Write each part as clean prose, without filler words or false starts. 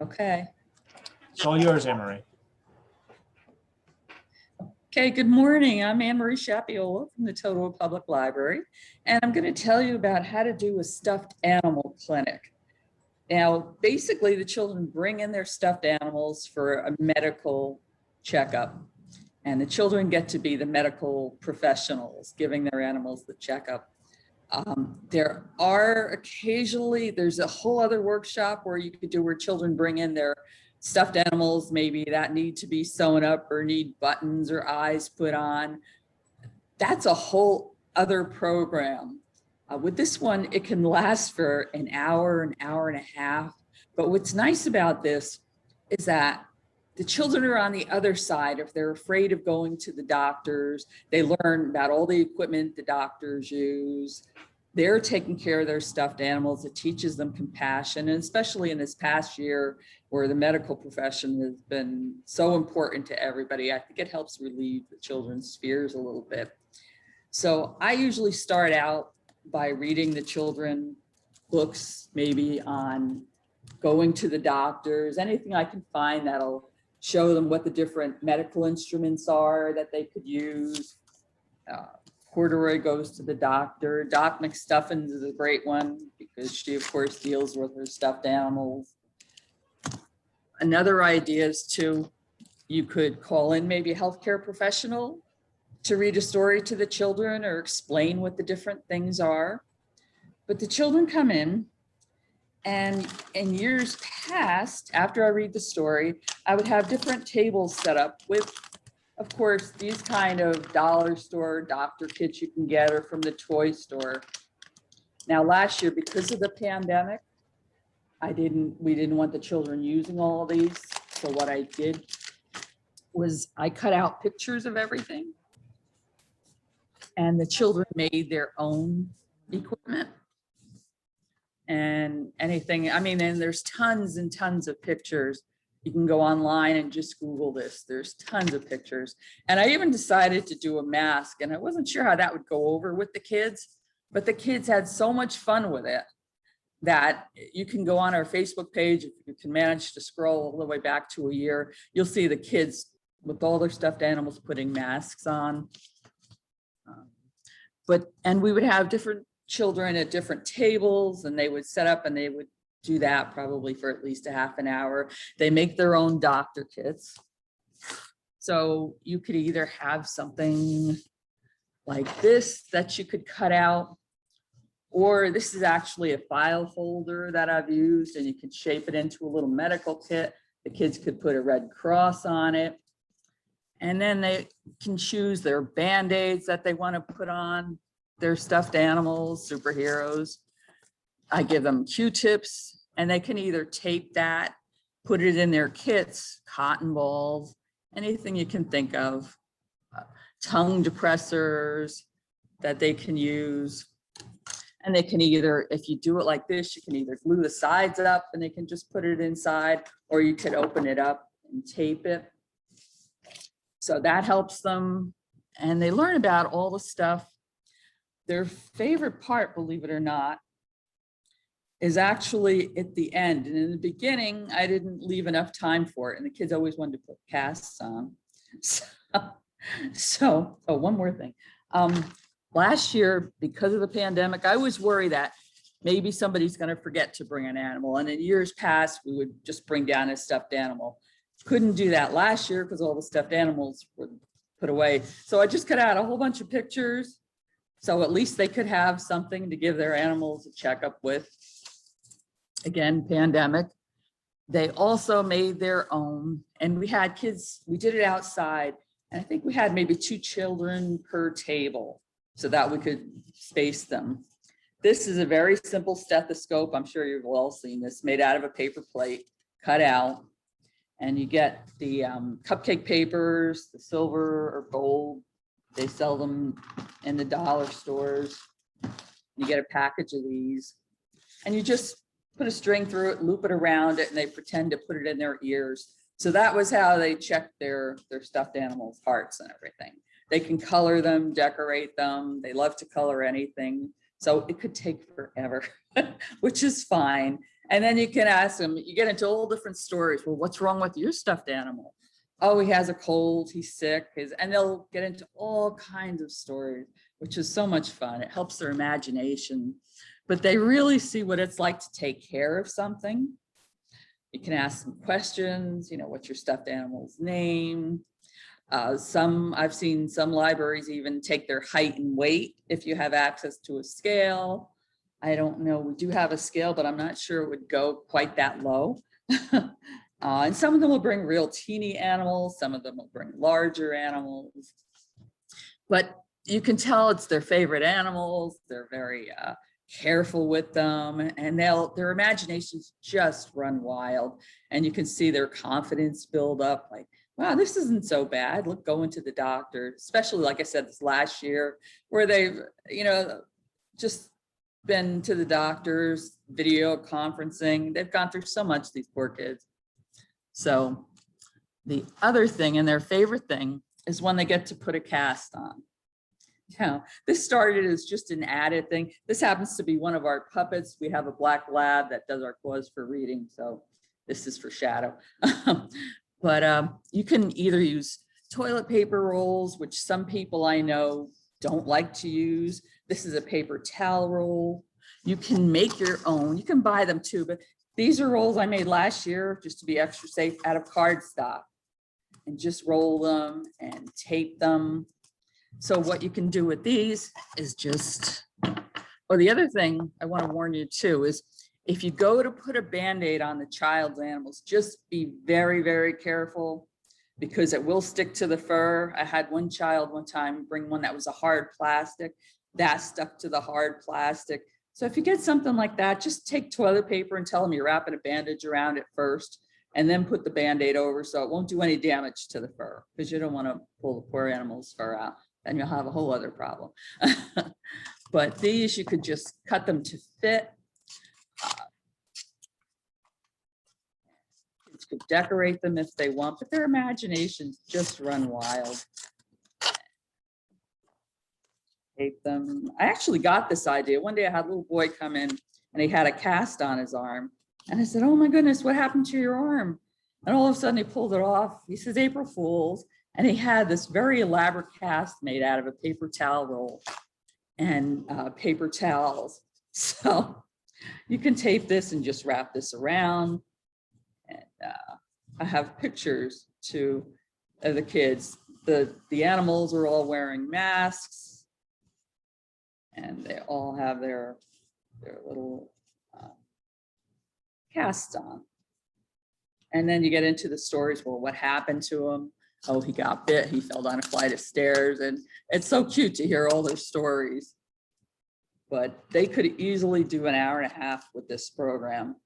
Okay. It's all yours, Anne-Marie. Okay, good morning. I'm Anne-Marie Shapiola from the Total Public Library, and I'm going to tell you about how to do a stuffed animal clinic. Now, basically, the children bring in their stuffed animals for a medical checkup, and the children get to be the medical professionals giving their animals the checkup. There are occasionally, there's a whole other workshop where you could do where children bring in their stuffed animals, maybe that need to be sewn up or need buttons or eyes put on. That's a whole other program. With this one, it can last for an hour and a half. But what's nice about this is that the children are on the other side. If they're afraid of going to the doctors, they learn about all the equipment the doctors use. They're taking care of their stuffed animals. It teaches them compassion, and especially in this past year where the medical profession has been so important to everybody, I think it helps relieve the children's fears a little bit. So I usually start out by reading the children books, maybe on going to the doctors, anything I can find that'll show them what the different medical instruments are that they could use. Corduroy goes to the doctor. Doc McStuffins is a great one because she, of course, deals with her stuffed animals. Another idea is you could call in maybe a healthcare professional to read a story to the children or explain what the different things are. But the children come in, and in years past, after I read the story, I would have different tables set up with, of course, these kind of dollar store doctor kits you can get or from the toy store. Now, last year, because of the pandemic, we didn't want the children using all of these. So what I did was I cut out pictures of everything, and the children made their own equipment and anything. I mean, and there's tons and tons of pictures. You can go online and just Google this. There's tons of pictures. And I even decided to do a mask, and I wasn't sure how that would go over with the kids, but the kids had so much fun with it that you can go on our Facebook page. If you can manage to scroll all the way back to a year, you'll see the kids with all their stuffed animals putting masks on. And we would have different children at different tables, and they would set up and they would do that probably for at least a half an hour. They make their own doctor kits. So you could either have something like this that you could cut out, or this is actually a file folder that I've used, and you can shape it into a little medical kit. The kids could put a Red Cross on it. And then they can choose their Band-Aids that they want to put on their stuffed animals, superheroes. I give them Q-tips, and they can either tape that, put it in their kits, cotton balls, anything you can think of, tongue depressors that they can use. And they can either, if you do it like this, you can either glue the sides up and they can just put it inside, or you could open it up and tape it. So that helps them, and they learn about all the stuff. Their favorite part, believe it or not, is actually at the end. And in the beginning, I didn't leave enough time for it, and the kids always wanted to put casts on. So one more thing. Last year, because of the pandemic, I was worried that maybe somebody's going to forget to bring an animal. And in years past, we would just bring down a stuffed animal. Couldn't do that last year because all the stuffed animals were put away. So I just cut out a whole bunch of pictures, so at least they could have something to give their animals a checkup with. Again, pandemic. They also made their own, and we had kids, we did it outside, and I think we had maybe 2 children per table so that we could space them. This is a very simple stethoscope. I'm sure you've all seen this, made out of a paper plate, cut out. And you get the cupcake papers, the silver or gold. They sell them in the dollar stores. You get a package of these, and you just put a string through it, loop it around it, and they pretend to put it in their ears. So that was how they checked their stuffed animals' hearts and everything. They can color them, decorate them. They love to color anything. So it could take forever, which is fine. And then you can ask them, you get into all different stories. Well, what's wrong with your stuffed animal? Oh, he has a cold, he's sick, and they'll get into all kinds of stories, which is so much fun. It helps their imagination, but they really see what it's like to take care of something. You can ask them questions, what's your stuffed animal's name? I've seen some libraries even take their height and weight if you have access to a scale. I don't know, we do have a scale, but I'm not sure it would go quite that low. And some of them will bring real teeny animals, some of them will bring larger animals. But you can tell it's their favorite animals. They're very careful with them, and their imaginations just run wild. And you can see their confidence build up, like, wow, this isn't so bad. Look, going to the doctor, especially like I said, this last year where they've, just been to the doctors, video conferencing. They've gone through so much, these poor kids. So the other thing, and their favorite thing, is when they get to put a cast on. This started as just an added thing. This happens to be one of our puppets. We have a black lab that does our cause for reading. So this is for Shadow. But you can either use toilet paper rolls, which some people I know don't like to use. This is a paper towel roll. You can make your own. You can buy them too, but these are rolls I made last year just to be extra safe, out of cardstock, and just roll them and tape them. So what you can do with these is just, the other thing I want to warn you too is, if you go to put a Band-Aid on the child's animals, just be very, very careful, because it will stick to the fur. I had one child one time bring one that was a hard plastic, that stuck to the hard plastic. So if you get something like that, just take toilet paper and tell them you're wrapping a bandage around it first, and then put the Band-Aid over so it won't do any damage to the fur, because you don't want to pull the poor animal's fur out, and you'll have a whole other problem. But these, you could just cut them to fit. Kids could decorate them if they want, but their imaginations just run wild. Tape them. I actually got this idea. One day I had a little boy come in and he had a cast on his arm. And I said, oh my goodness, what happened to your arm? And all of a sudden he pulled it off. He says, April Fools. And he had this very elaborate cast made out of a paper towel roll and paper towels. So you can tape this and just wrap this around. And I have pictures too of the kids. The animals are all wearing masks, and they all have their little casts on. And then you get into the stories. Well, what happened to him? Oh, he got bit. He fell down a flight of stairs. And it's so cute to hear all their stories. But they could easily do an hour and a half with this program.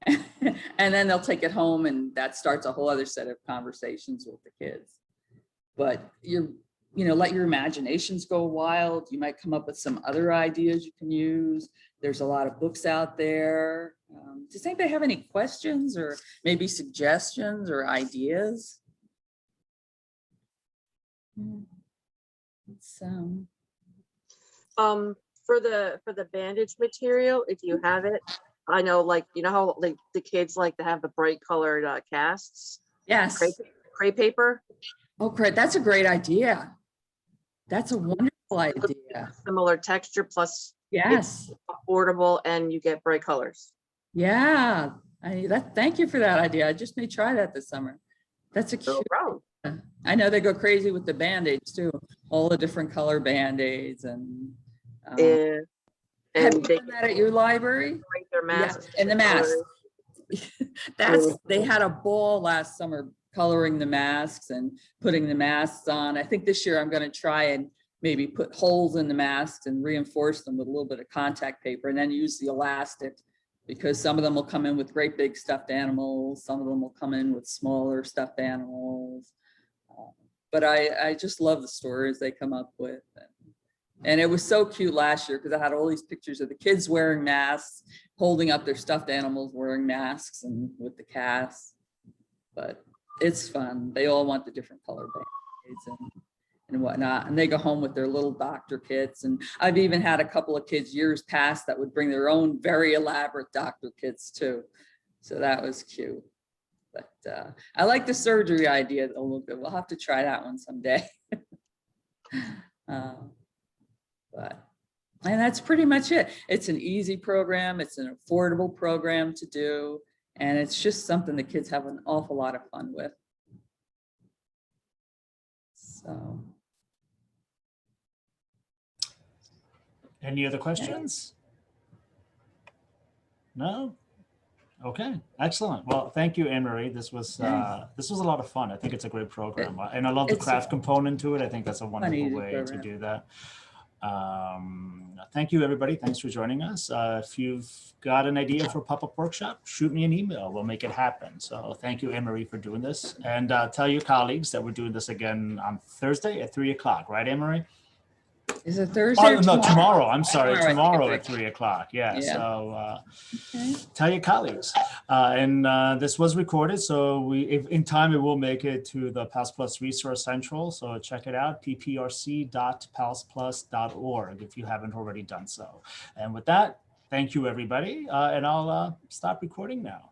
And then they'll take it home, and that starts a whole other set of conversations with the kids. But let your imaginations go wild. You might come up with some other ideas you can use. There's a lot of books out there. Does anybody have any questions or maybe suggestions or ideas? For the bandage material, if you have it, I know, like, how like the kids like to have the bright colored casts. Yes. Crepe paper. Oh, great. That's a great idea. That's a wonderful idea. Similar texture, plus yes, it's affordable, and you get bright colors. Yeah, thank you for that idea. I just may try that this summer. That's a cute. I know they go crazy with the Band-Aids too. All the different color Band-Aids and. And have you done that at your library? Their masks. Yeah, and the masks. They had a ball last summer coloring the masks and putting the masks on. I think this year I'm going to try and maybe put holes in the masks and reinforce them with a little bit of contact paper, and then use the elastic, because some of them will come in with great big stuffed animals. Some of them will come in with smaller stuffed animals. But I just love the stories they come up with. And it was so cute last year because I had all these pictures of the kids wearing masks, holding up their stuffed animals wearing masks and with the casts. But it's fun. They all want the different color Band-Aids, and whatnot. And they go home with their little doctor kits. And I've even had a couple of kids years past that would bring their own very elaborate doctor kits too. So that was cute. But I like the surgery idea a little bit. We'll have to try that one someday. And that's pretty much it. It's an easy program. It's an affordable program to do. And it's just something the kids have an awful lot of fun with. So. Any other questions? No? Okay, excellent. Well, thank you, Anne-Marie. This was a lot of fun. I think it's a great program. And I love the craft component to it. I think that's a wonderful way to do that. Thank you, everybody. Thanks for joining us. If you've got an idea for a pop-up workshop, shoot me an email. We'll make it happen. So thank you, Anne-Marie, for doing this. And tell your colleagues that we're doing this again on Thursday at 3 o'clock, right, Anne-Marie? Is it Thursday? Oh, no, tomorrow. I'm sorry, tomorrow at at 3 o'clock. Yeah. So Okay. tell your colleagues. And this was recorded, so if in time it will make it to the PALS Plus Resource Central. So check it out, pprc.palsplus.org if you haven't already done so. And with that, thank you, everybody. And I'll stop recording now.